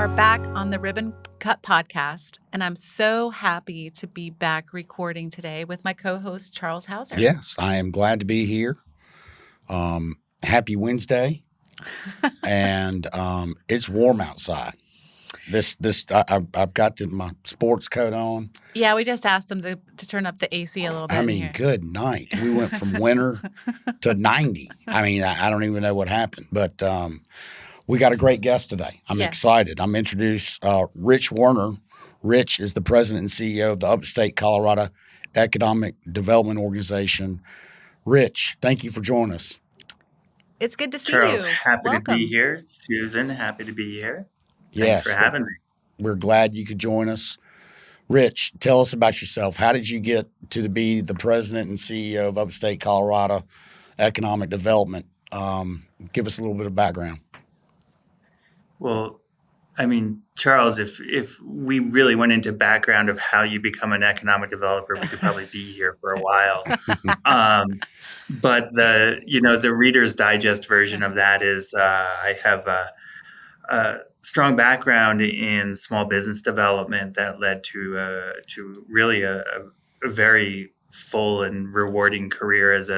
are back on the Ribbon Cut podcast, and I'm so happy to be back recording today with my co-host, Charles Hauser. Yes, I am glad to be here. Happy Wednesday, and it's warm outside. I've got my sports coat on. Yeah, we just asked them to turn up the AC a little bit. I mean, good night. We went from winter to 90. I mean, I don't even know what happened, but we got a great guest today. I'm excited. I'm introduced Rich Werner. Rich is the president and CEO of the Upstate Colorado Economic Development Organization. Rich, thank you for joining us. It's good to see Charles, you. happy Welcome. to be here. Susan, happy to be here. Yes, Thanks for having me. We're glad you could join us. Rich, tell us about yourself. How did you get to be the president and CEO of Upstate Colorado Economic Development? Give us a little bit of background. Well, I mean, Charles, if we really went into background of how you become an economic developer, we could probably be here for a while. But the Reader's Digest version of that is I have a strong background in small business development that led to really a very full and rewarding career as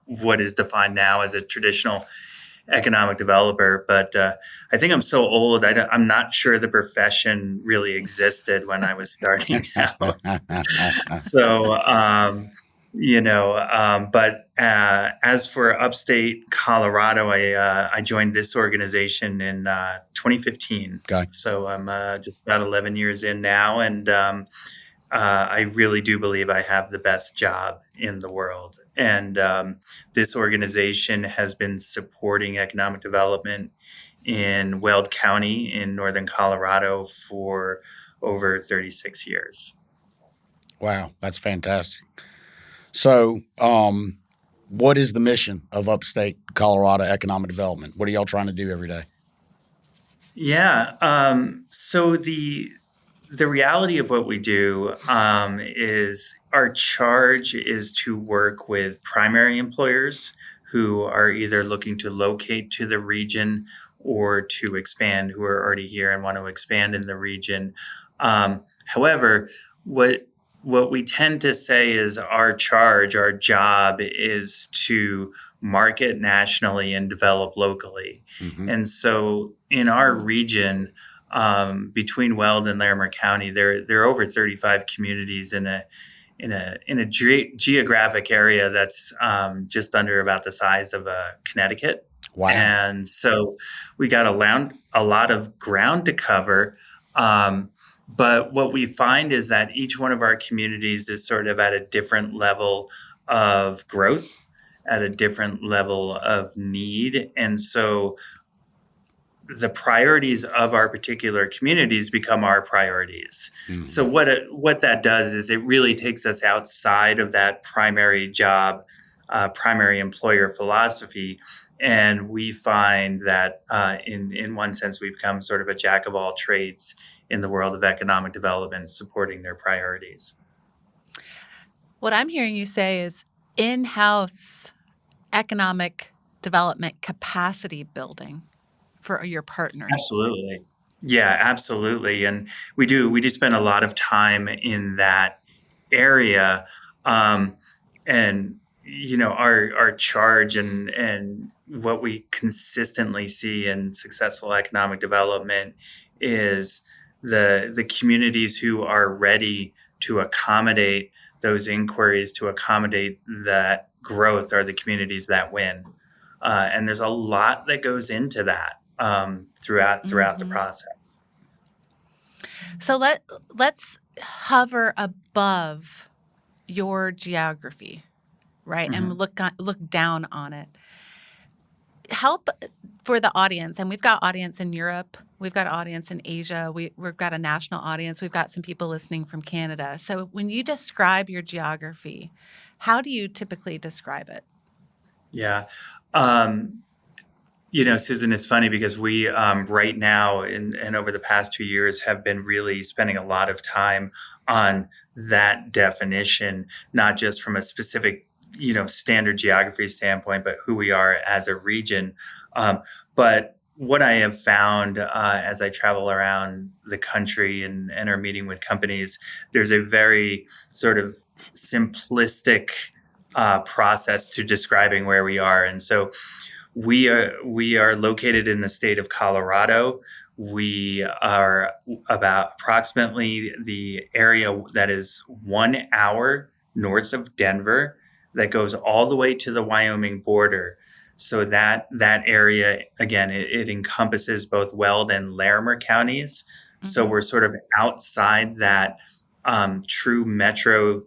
what is defined now as a traditional economic developer. But I think I'm so old, I'm not sure the profession really existed when I was starting out. So, but as for Upstate Colorado, I joined this organization in 2015. Okay. So I'm just about 11 years in now, and I really do believe I have the best job in the world. And this organization has been supporting economic development in Weld County in northern Colorado for over 36 years. Wow, that's fantastic. So, what is the mission of Upstate Colorado Economic Development? What are y'all trying to do every day? Yeah. So the reality of what we do is our charge is to work with primary employers who are either looking to locate to the region or to expand, who are already here and want to expand in the region. However, what we tend to say is our job is to market nationally and develop locally. Mm-hmm. And so in our region, between Weld and Larimer County, there are over 35 communities in a geographic area that's just under about the size of Connecticut. Wow. And so we got a lot of ground to cover. But what we find is that each one of our communities is sort of at a different level of growth, at a different level of need. And so the priorities of our particular communities become our priorities. Mm-hmm. So what that does is it really takes us outside of that primary job, primary employer philosophy. And we find that in one sense, we become sort of a jack of all trades in the world of economic development, supporting their priorities. What I'm hearing you say is in-house economic development capacity building for your partners. Absolutely. Yeah, absolutely. And we do spend a lot of time in that area. And, our charge and what we consistently see in successful economic development is the communities who are ready to accommodate those inquiries, to accommodate that growth, are the communities that win. And there's a lot that goes into that throughout the process. So let's hover above your geography, right? Mm-hmm. And look down on it. Help for the audience, and we've got audience in Europe, we've got audience in Asia, we've got a national audience, we've got some people listening from Canada. So when you describe your geography, how do you typically describe it? Yeah. Susan, it's funny because we right now and over the past 2 years have been really spending a lot of time on that definition, not just from a specific standard geography standpoint, but who we are as a region. But what I have found as I travel around the country and are meeting with companies, there's a very sort of simplistic process to describing where we are. And so we are located in the state of Colorado. We are about approximately the area that is 1 hour north of Denver, that goes all the way to the Wyoming border. So that area, again, it encompasses both Weld and Larimer counties. So Mm-hmm. we're sort of outside that true metro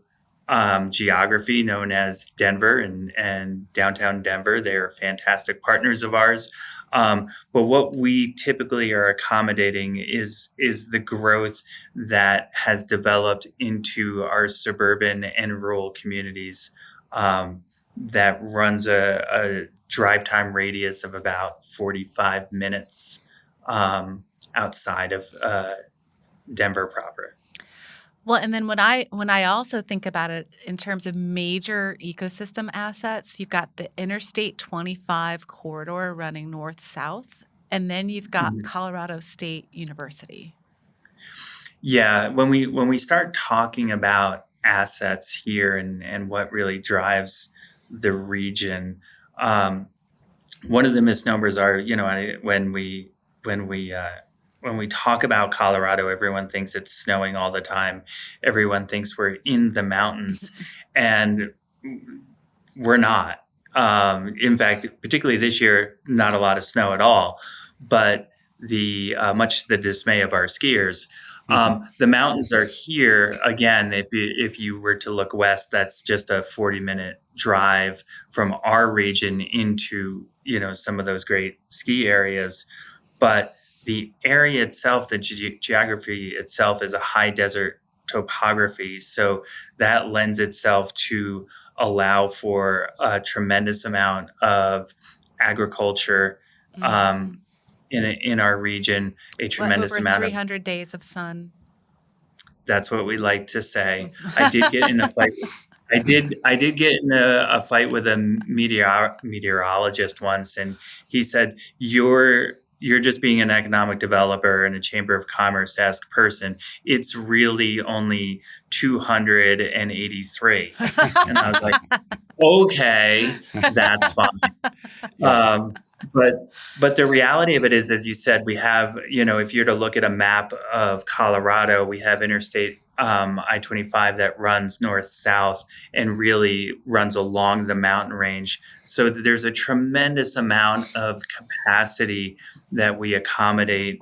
geography known as Denver and downtown Denver. They are fantastic partners of ours. But what we typically are accommodating is the growth that has developed into our suburban and rural communities, that runs a drive time radius of about 45 minutes outside of Denver proper. Well, and then when I also think about it in terms of major ecosystem assets, you've got the Interstate 25 corridor running north-south, and then you've got Mhm. Colorado State University. Yeah, when we start talking about assets here and what really drives the region, one of the misnomers are, when we talk about Colorado, everyone thinks it's snowing all the time. Everyone thinks we're in the mountains, and we're not. In fact, particularly this year, not a lot of snow at all. But the much to the dismay of our skiers, the mountains are here again. If you were to look west, that's just a 40-minute drive from our region into some of those great ski areas. But the area itself, the geography itself, is a high desert topography, so that lends itself to allow for a tremendous amount of agriculture Mm-hmm. in our region, a What, tremendous over amount of. 300 days of sun? That's what we like to say. I did get in a fight. I did get in a fight with a meteorologist once, and he said, "You're just being an economic developer and a Chamber of Commerce-esque person. It's really only 283." And I was like, "Okay, that's fine." Yeah. But the reality of it is, as you said, we have, if you're to look at a map of Colorado, we have Interstate I-25 that runs north south and really runs along the mountain range. So there's a tremendous amount of capacity that we accommodate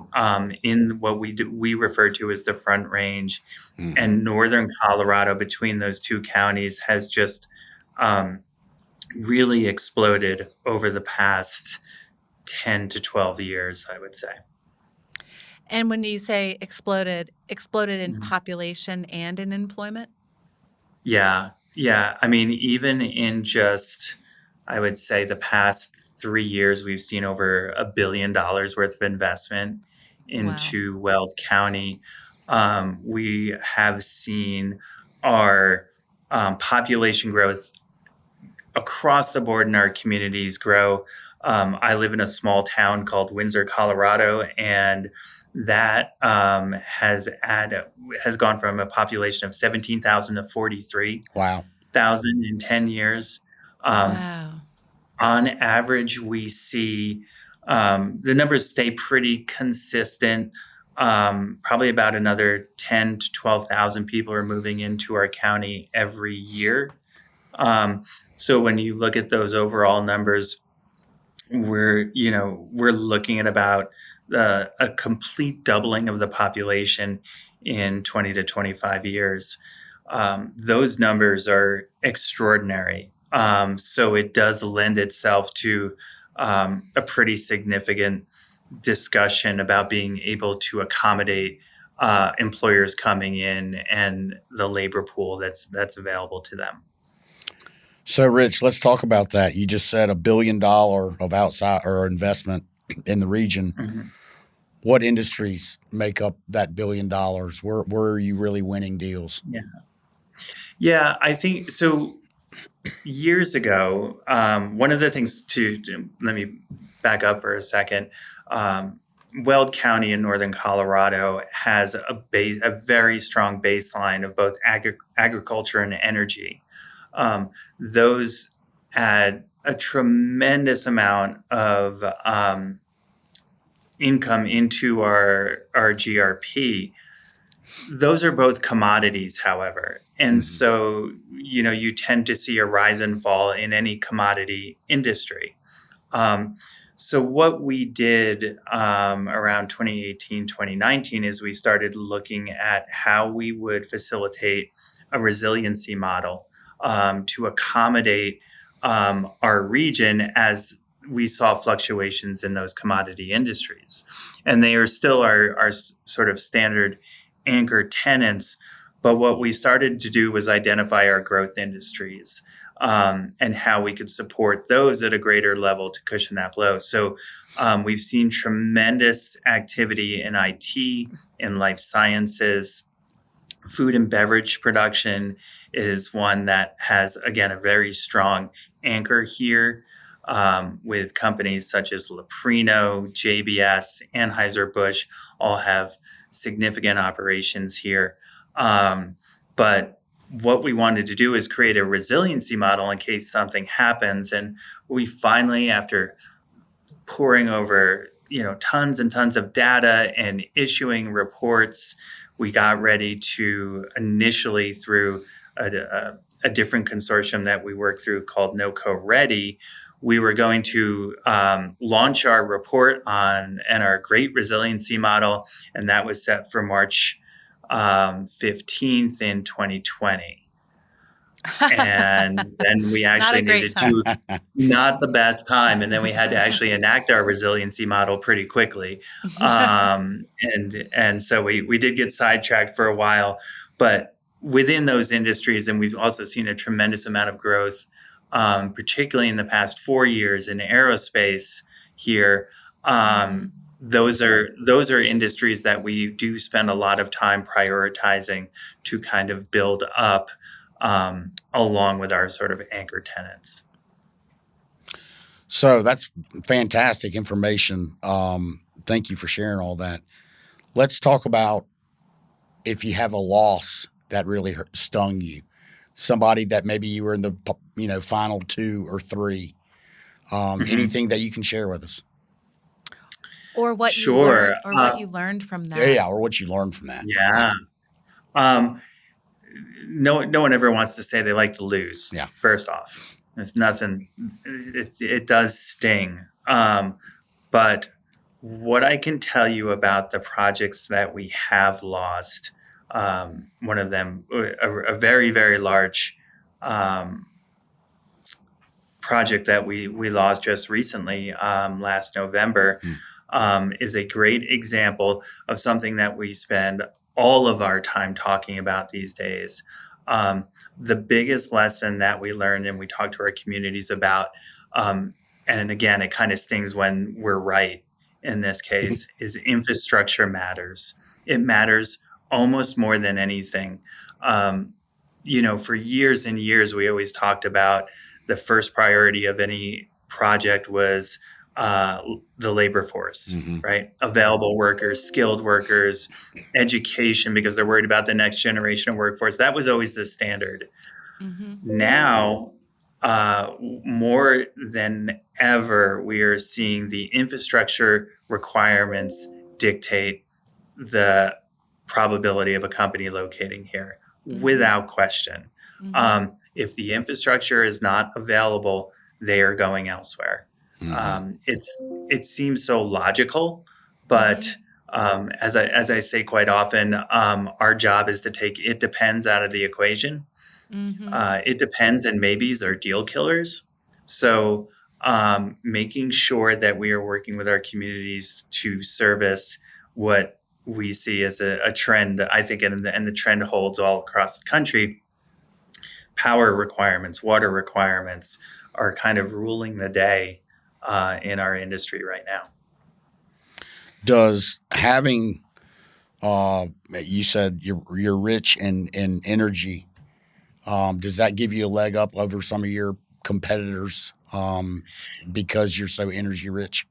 in what we refer to as the Front Range. Mhm. And northern Colorado, between those two counties, has just really exploded over the past 10 to 12 years, I would say. And when you say exploded in Mhm. population and in employment? Yeah. Yeah. I mean, even in just, I would say, the past 3 years, we've seen over $1 billion worth of investment Wow. into Weld County. We have seen our population growth across the board in our communities grow. I live in a small town called Windsor, Colorado, and that has gone from a population of 17,000 to 43,000 Wow. in 10 years. Um, Wow. on average, we see the numbers stay pretty consistent. Probably about another 10 to 12,000 people are moving into our county every year. Um, so when you look at those overall numbers, we're looking at about a complete doubling of the population in 20 to 25 years. Those numbers are extraordinary. So it does lend itself to a pretty significant discussion about being able to accommodate employers coming in and the labor pool that's available to them. So, Rich, let's talk about that. You just said $1 billion of outside or investment in the region. Mhm. What industries make up that $1 billion? Where are you really winning deals? Yeah. Yeah, I think so. Years ago, one of the things let me back up for a second. Weld County in northern Colorado has a very strong baseline of both agriculture and energy. Those add a tremendous amount of income into our GRP. Those are both commodities, however. And so, you tend to see a rise and fall in any commodity industry. So what we did around 2018, 2019 is we started looking at how we would facilitate a resiliency model to accommodate our region as we saw fluctuations in those commodity industries. And they are still our sort of standard anchor tenants. But what we started to do was identify our growth industries and how we could support those at a greater level to cushion that blow. So we've seen tremendous activity in IT, in life sciences. Food and beverage production is one that has, again, a very strong anchor here with companies such as Leprino, JBS, Anheuser-Busch all have significant operations here. But what we wanted to do is create a resiliency model in case something happens. And we finally, after poring over, tons and tons of data and issuing reports, we got ready to initially through a different consortium that we worked through called NOCO Ready. We were going to launch our report and our great resiliency model, and that was set for March 15th in 2020. And then we actually needed to, not the best time, and then we had to actually enact our resiliency model pretty quickly. And so we did get sidetracked for a while, but within those industries, and we've also seen a tremendous amount of growth, particularly in the past 4 years in aerospace here. Those are industries that we do spend a lot of time prioritizing to kind of build up along with our sort of anchor tenants. So that's fantastic information. Thank you for sharing all that. Let's talk about if you have a loss that really stung you. Somebody that maybe you were in the final 2 or 3. Anything that you can share with us, or what Sure. what you learned from that. Yeah, or what you learned from that. Yeah. No one ever wants to say they like to lose. Yeah. First off, it's nothing. It does sting. But what I can tell you about the projects that we have lost. One of them, a very, very large project that we lost just recently, last November, is a great example of something that we spend all of our time talking about these days. The biggest lesson that we learned and we talk to our communities about, and again, it kind of stings when we're right in this case, is infrastructure matters. It matters almost more than anything. For years and years, we always talked about the first priority of any project was the labor force, right? Available workers, skilled workers, education, because they're worried about the next generation of workforce. That was always the standard. Now, more than ever, we are seeing the infrastructure requirements dictate the probability of a company locating here without question. If the infrastructure is not available, they are going elsewhere. It seems so logical, but as I say quite often, our job is to take "it depends" out of the equation. It depends and maybes are deal killers. So making sure that we are working with our communities to service what we see as a trend, I think, and the trend holds all across the country. Power requirements, water requirements are kind of ruling the day in our industry right now. Does having, you said you're rich in energy, does that give you a leg up over some of your competitors because you're so energy rich?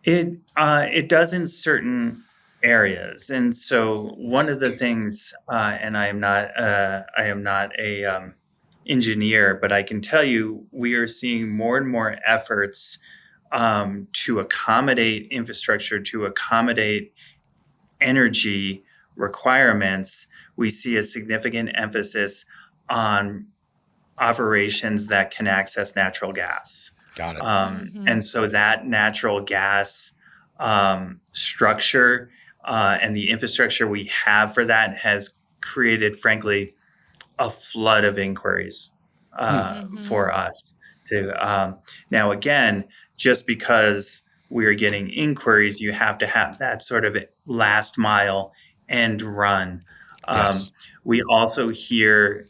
It does in certain areas, and so one of the things, and I am not a engineer, but I can tell you we are seeing more and more efforts to accommodate infrastructure, to accommodate energy requirements. We see a significant emphasis on operations that can access natural gas. Got it. And so that natural gas structure and the infrastructure we have for that has created, frankly, a flood of inquiries for us. Now, again, just because we are getting inquiries, you have to have that sort of last mile end run. Yes. We also hear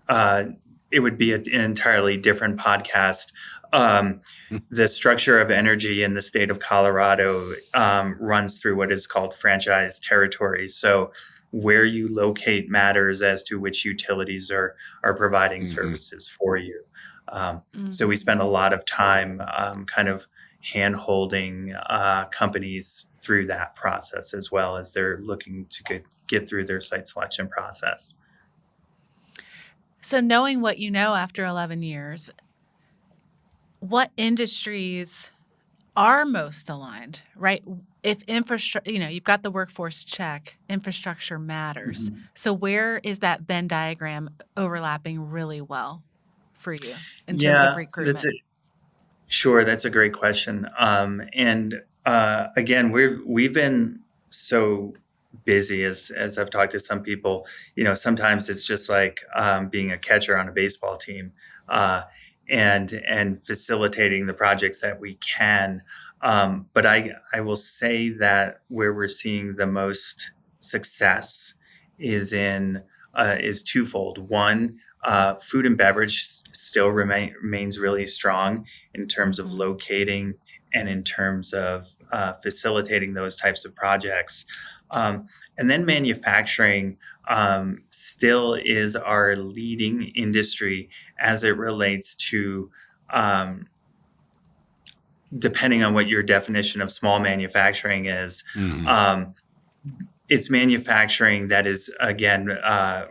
it would be an entirely different podcast. The structure of energy in the state of Colorado runs through what is called franchise territory. So where you locate matters as to which utilities are providing services for you. So we spend a lot of time kind of hand-holding companies through that process as well as they're looking to get through their site selection process. So knowing what you know after 11 years, what industries are most aligned, right? If infrastructure, you've got the workforce check, infrastructure matters. So where is that Venn diagram overlapping really well for you in terms of recruitment? Sure, that's a great question. And again, we've been so busy as I've talked to some people. Sometimes it's just like being a catcher on a baseball team, and facilitating the projects that we can. But I will say that where we're seeing the most success is twofold. One, food and beverage still remains really strong in terms of locating and in terms of facilitating those types of projects. And then manufacturing still is our leading industry as it relates to, depending on what your definition of small manufacturing is, it's manufacturing that is, again,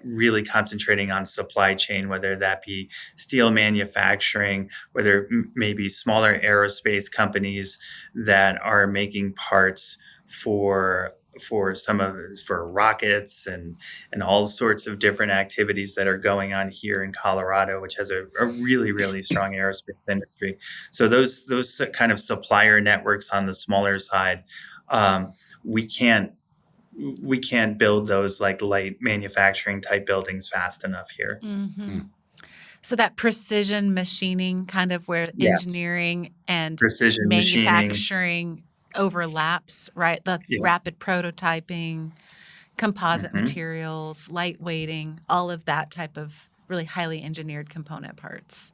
really concentrating on supply chain, whether that be steel manufacturing, whether maybe smaller aerospace companies that are making parts for rockets and all sorts of different activities that are going on here in Colorado, which has a really, really strong aerospace industry. So those kind of supplier networks on the smaller side, we can't build those like light manufacturing type buildings fast enough here. So that precision machining, kind of where engineering and precision manufacturing overlaps, right? The rapid prototyping, composite materials, light weighting, all of that type of really highly engineered component parts.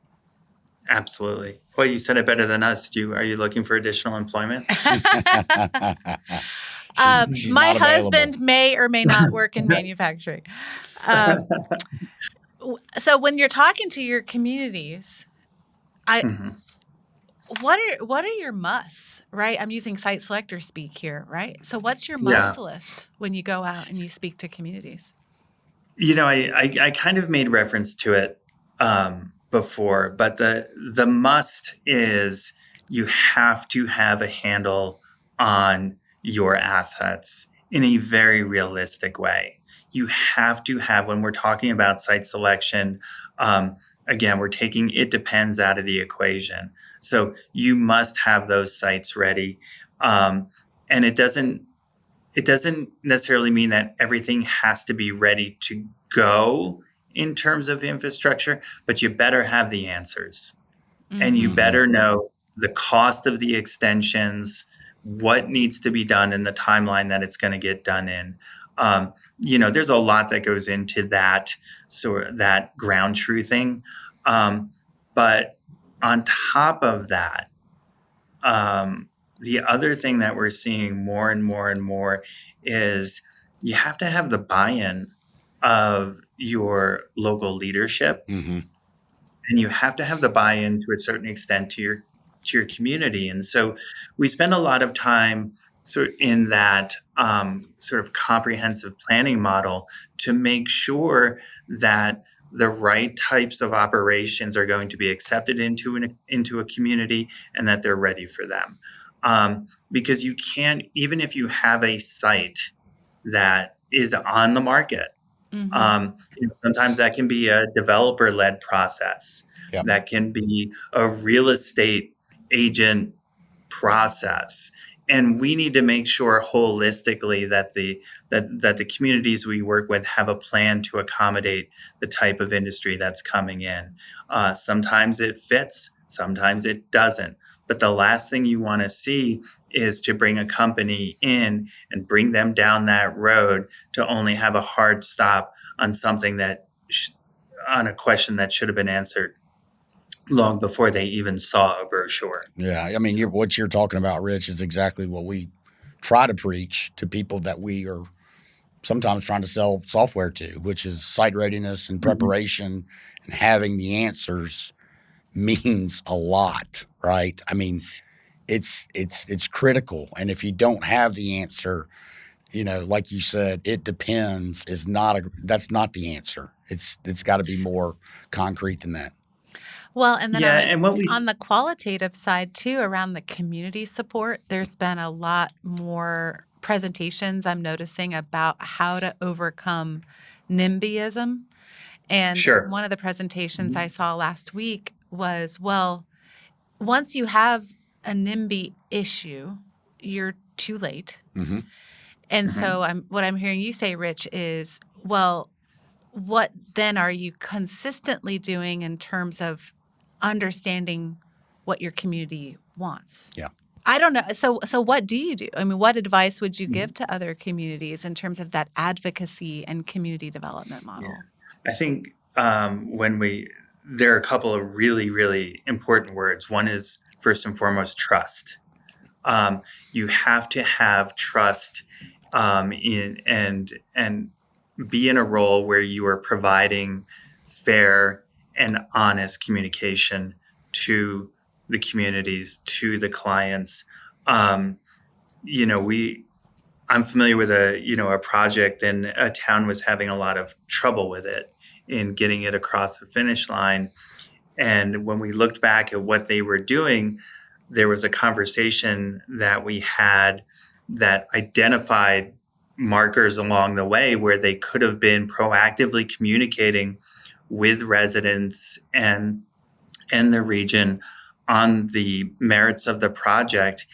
Absolutely. Well, you said it better than us. Are you looking for additional employment? She's my not husband may or may not work in manufacturing. So when you're talking to your communities, what are your musts, right? I'm using site selector speak here, right? So what's your must list when you go out and you speak to communities? I kind of made reference to it before, but the must is you have to have a handle on your assets in a very realistic way. You have to have, when we're talking about site selection, again, we're taking it depends out of the equation. So you must have those sites ready. And it doesn't necessarily mean that everything has to be ready to go in terms of infrastructure, but you better have the answers. And you better know the cost of the extensions, what needs to be done, and the timeline that it's going to get done in. There's a lot that goes into that, so that ground truthing. But on top of that, the other thing that we're seeing more and more and more is you have to have the buy-in of your local leadership. and you have to have the buy-in to a certain extent to your community. And so we spend a lot of time sort of in that sort of comprehensive planning model to make sure that the right types of operations are going to be accepted into a community and that they're ready for them. Because you can't, even if you have a site that is on the market, sometimes that can be a developer-led process. Yep. That can be a real estate agent process. And we need to make sure holistically that the communities we work with have a plan to accommodate the type of industry that's coming in. Sometimes it fits, sometimes it doesn't. But the last thing you want to see is to bring a company in and bring them down that road to only have a hard stop on something on a question that should have been answered long before they even saw a brochure. Yeah, I mean, what you're talking about, Rich, is exactly what we try to preach to people that we are sometimes trying to sell software to, which is site readiness and preparation, and having the answers means a lot, right? I mean, it's critical, and if you don't have the answer, like you said, it depends that's not the answer. It's got to be more concrete than that. Well, and then and what we on the qualitative side too, around the community support, there's been a lot more presentations I'm noticing about how to overcome NIMBYism. And Sure. one of the presentations I saw last week was, well, once you have a NIMBY issue, you're too late. And so what I'm hearing you say, Rich, is, well, what then are you consistently doing in terms of understanding what your community wants? Yeah. I don't know. So what do you do? I mean, what advice would you give to other communities in terms of that advocacy and community development model? Yeah. I think there are a couple of really, really important words. One is, first and foremost, trust. You have to have trust and be in a role where you are providing fair and honest communication to the communities, to the clients. I'm familiar with a project, and a town was having a lot of trouble with it in getting it across the finish line. And when we looked back at what they were doing, there was a conversation that we had that identified markers along the way where they could have been proactively communicating with residents and the region on the merits of the project,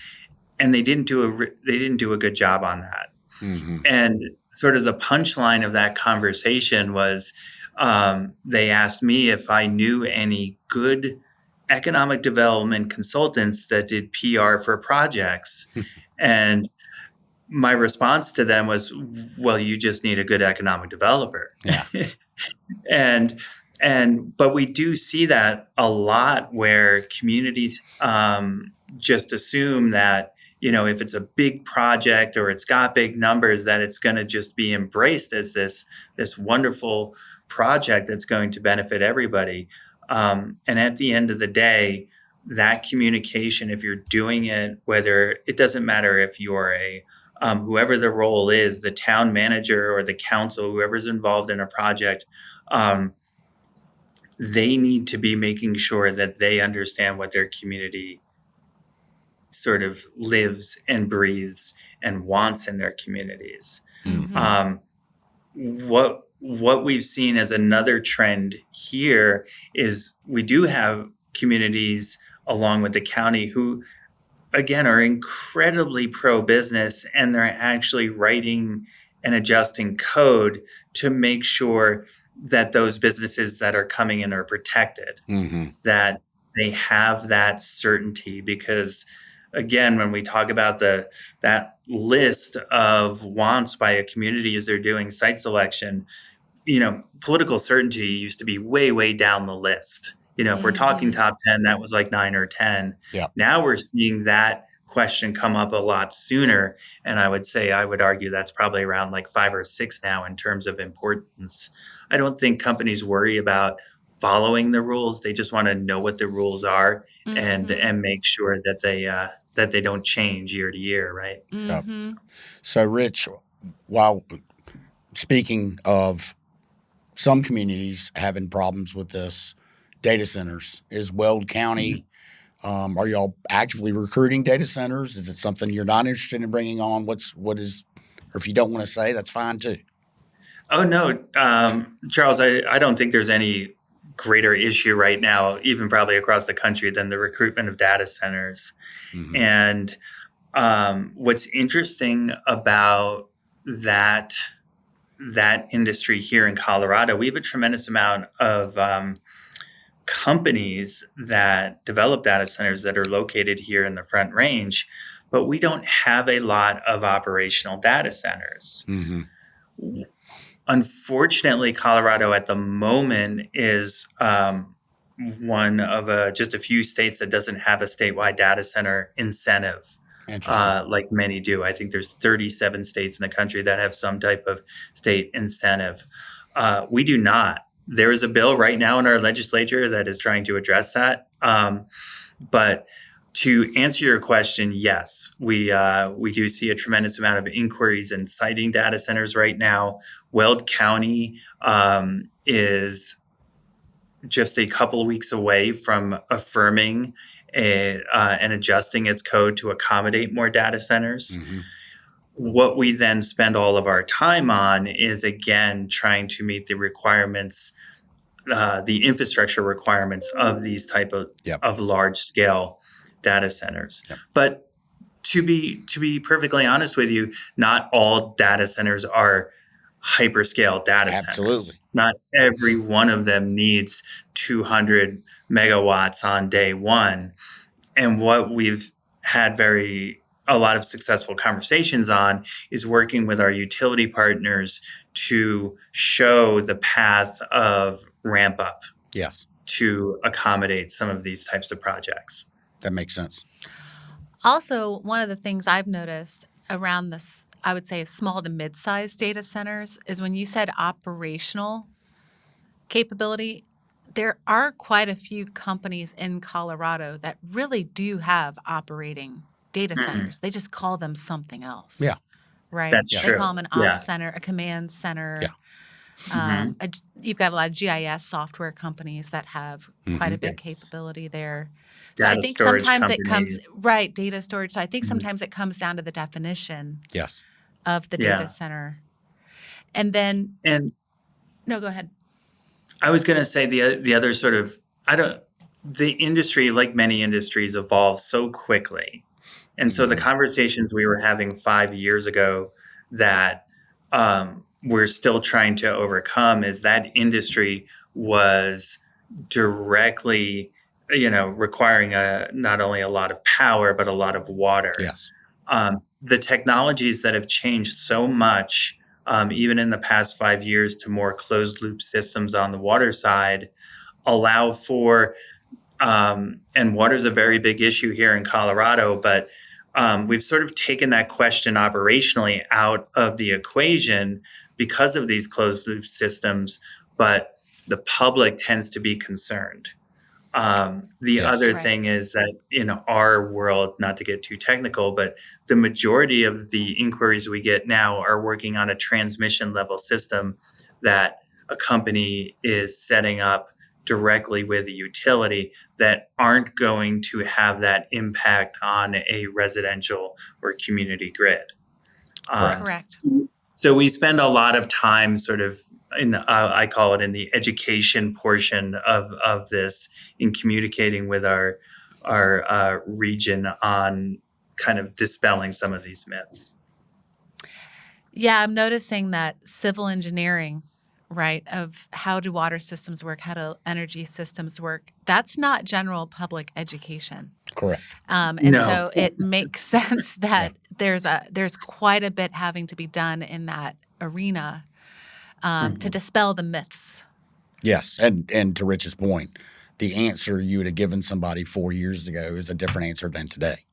and they didn't do a good job on that. And sort of the punchline of that conversation was, they asked me if I knew any good economic development consultants that did PR for projects. And my response to them was, well, you just need a good economic developer. Yeah. But we do see that a lot where communities just assume that, if it's a big project or it's got big numbers, that it's going to just be embraced as this wonderful project that's going to benefit everybody. And at the end of the day, that communication, if you're doing it, it doesn't matter if you're whoever the role is, the town manager or the council, whoever's involved in a project, they need to be making sure that they understand what their community sort of lives and breathes and wants in their communities. What we've seen as another trend here is we do have communities along with the county who, again, are incredibly pro-business, and they're actually writing and adjusting code to make sure that those businesses that are coming in are protected, that they have that certainty. Because, again, when we talk about that list of wants by a community as they're doing site selection, political certainty used to be way, way down the list. If we're talking top 10, that was like 9 or 10. Yep. Now we're seeing that question come up a lot sooner. And I would argue that's probably around like 5 or 6 now in terms of importance. I don't think companies worry about following the rules. They just want to know what the rules are Mm-hmm. and make sure that they don't change year to year, right? Mm-hmm. So, Rich, while speaking of some communities having problems with this, data centers, is Weld County, are y'all actively recruiting data centers? Is it something you're not interested in bringing on? Or if you don't want to say, that's fine too. Oh, no, Charles, I don't think there's any greater issue right now, even probably across the country, than the recruitment of data centers. Mm-hmm. And what's interesting about that industry here in Colorado, we have a tremendous amount of companies that develop data centers that are located here in the Front Range, but we don't have a lot of operational data centers. Mm-hmm. Unfortunately, Colorado at the moment is one of just a few states that doesn't have a statewide data center incentive, like many do. I think there's 37 states in the country that have some type of state incentive. We do not. There is a bill right now in our legislature that is trying to address that. But to answer your question, yes, we do see a tremendous amount of inquiries and siting data centers right now. Weld County is just a couple of weeks away from affirming and adjusting its code to accommodate more data centers. Mm-hmm. What we then spend all of our time on is, again, trying to meet the requirements, the infrastructure requirements of these type of large scale data centers. Yep. But to be perfectly honest with you, not all data centers are hyperscale data centers. Absolutely. Not every one of them needs 200 megawatts on day one. And what we've had a lot of successful conversations on is working with our utility partners to show the path of ramp up. Yes. To accommodate some of these types of projects. That makes sense. Also, one of the things I've noticed around this, I would say small to mid-sized data centers, is when you said operational capability, there are quite a few companies in Colorado that really do have operating data centers. They just call them something else. Yeah. Right? That's They true. call them an ops center, a command center. Yeah. You've got a lot of GIS software companies that have quite a bit capability there. So Data I think storage sometimes companies. it comes, data storage. So I think sometimes it comes down to the definition Yes. of the data center. And then, no, go ahead. I was going to say the other sort of, the industry, like many industries, evolves so quickly. And so the conversations we were having 5 years ago that we're still trying to overcome is that industry was directly, requiring not only a lot of power, but a lot of water. Yes. The technologies that have changed so much, even in the past 5 years, to more closed loop systems on the water side, allow for, and water is a very big issue here in Colorado, but we've sort of taken that question operationally out of the equation because of these closed loop systems, but the public tends to be concerned. The other thing is that in our world, not to get too technical, but the majority of the inquiries we get now are working on a transmission level system that a company is setting up directly with a utility that aren't going to have that impact on a residential or community grid. Correct. So we spend a lot of time sort of I call it in the education portion of this, in communicating with our region on kind of dispelling some of these myths. Yeah, I'm noticing that civil engineering, right, of how do water systems work, how do energy systems work, that's not general public education. Correct. So it makes sense that there's quite a bit having to be done in that arena to dispel the myths. Yes, and to Rich's point, the answer you would have given somebody 4 years ago is a different answer than today.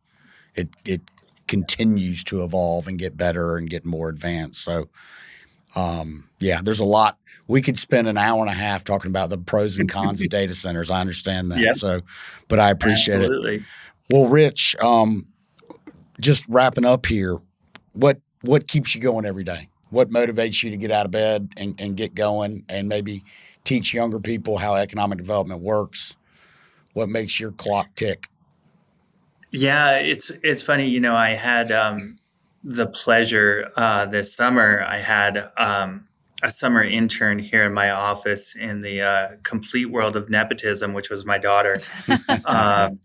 It continues to evolve and get better and get more advanced. So Yeah, there's a lot. We could spend an hour and a half talking about the pros and cons of data centers. I understand that. Yep, So, but I appreciate it. absolutely. Well, Rich, just wrapping up here, what keeps you going every day? What motivates you to get out of bed and get going and maybe teach younger people how economic development works? What makes your clock tick? Yeah, it's funny. I had the pleasure this summer. I had a summer intern here in my office in the complete world of nepotism, which was my daughter. Um,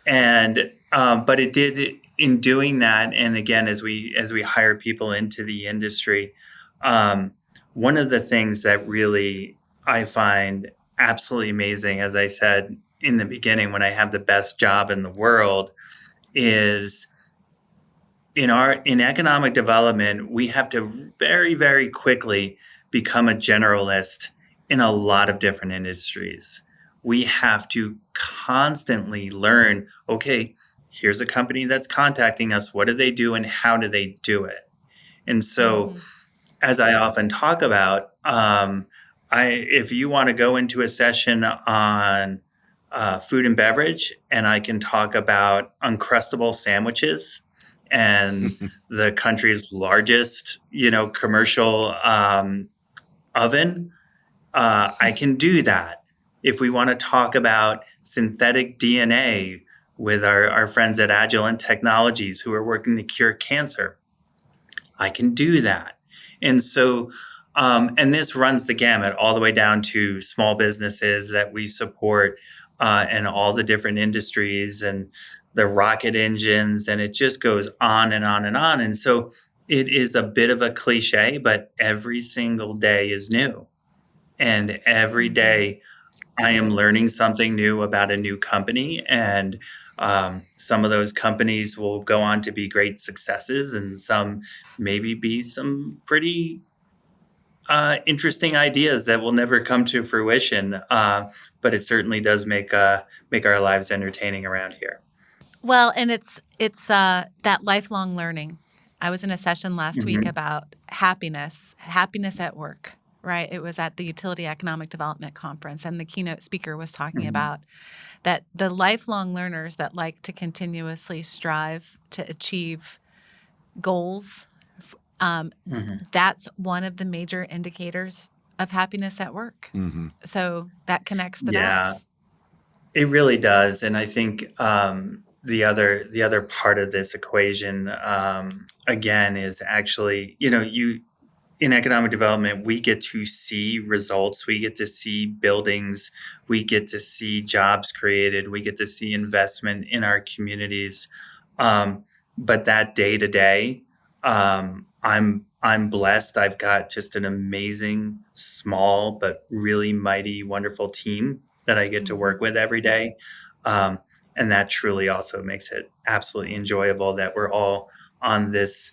and but it did in doing that, and again, as we hire people into the industry, one of the things that really I find absolutely amazing, as I said in the beginning, when I have the best job in the world, is in economic development, we have to very, very quickly become a generalist in a lot of different industries. We have to constantly learn, okay, here's a company that's contacting us. What do they do and how do they do it? And so, as I often talk about, if you want to go into a session on food and beverage, and I can talk about Uncrustable sandwiches and the country's largest, commercial oven, I can do that. If we want to talk about synthetic DNA with our friends at Agilent Technologies who are working to cure cancer, I can do that. And so, and this runs the gamut all the way down to small businesses that we support and all the different industries and the rocket engines, and it just goes on and on and on. And so it is a bit of a cliche, but every single day is new. And every day I am learning something new about a new company. And some of those companies will go on to be great successes, and some maybe be some pretty interesting ideas that will never come to fruition. But it certainly does make our lives entertaining around here. Well, and it's that lifelong learning. I was in a session last week about happiness at work, right? It was at the Utility Economic Development Conference, and the keynote speaker was talking about that the lifelong learners that like to continuously strive to achieve goals, that's one of the major indicators of happiness at work. So that connects the dots. It really does. And I think the other part of this equation, again, is actually, in economic development, we get to see results. We get to see buildings. We get to see jobs created. We get to see investment in our communities. But that day to day, I'm blessed. I've got just an amazing, small, but really mighty, wonderful team that I get to work with every day. And that truly also makes it absolutely enjoyable that we're all on this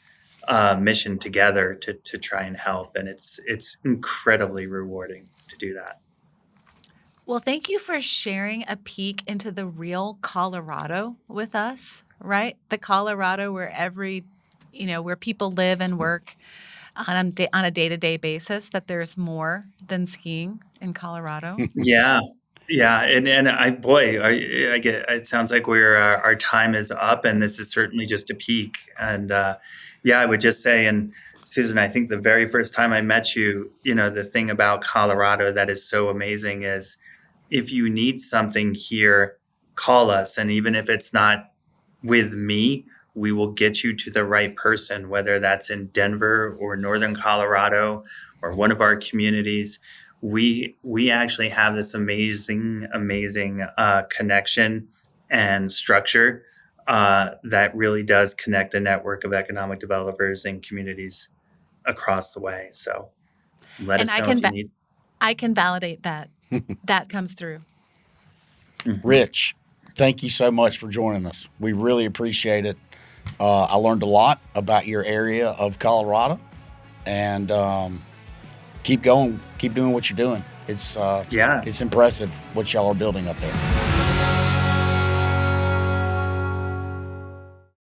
mission together to try and help. And it's incredibly rewarding to do that. Well, thank you for sharing a peek into the real Colorado with us, right? The Colorado where where people live and work on a day-to-day basis, that there's more than skiing in Colorado. Yeah. Yeah. And I get, it sounds like our time is up, and this is certainly just a peak. And I would just say, and Susan, I think the very first time I met you, the thing about Colorado that is so amazing is if you need something here, call us. And even if it's not with me, we will get you to the right person, whether that's in Denver or Northern Colorado or one of our communities. We actually have this amazing connection and structure that really does connect a network of economic developers and communities across the way. So let us know if you need. I can validate that. That comes through. Rich, thank you so much for joining us. We really appreciate it. I learned a lot about your area of Colorado, and keep going, keep doing what you're doing. It's impressive what y'all are building up there.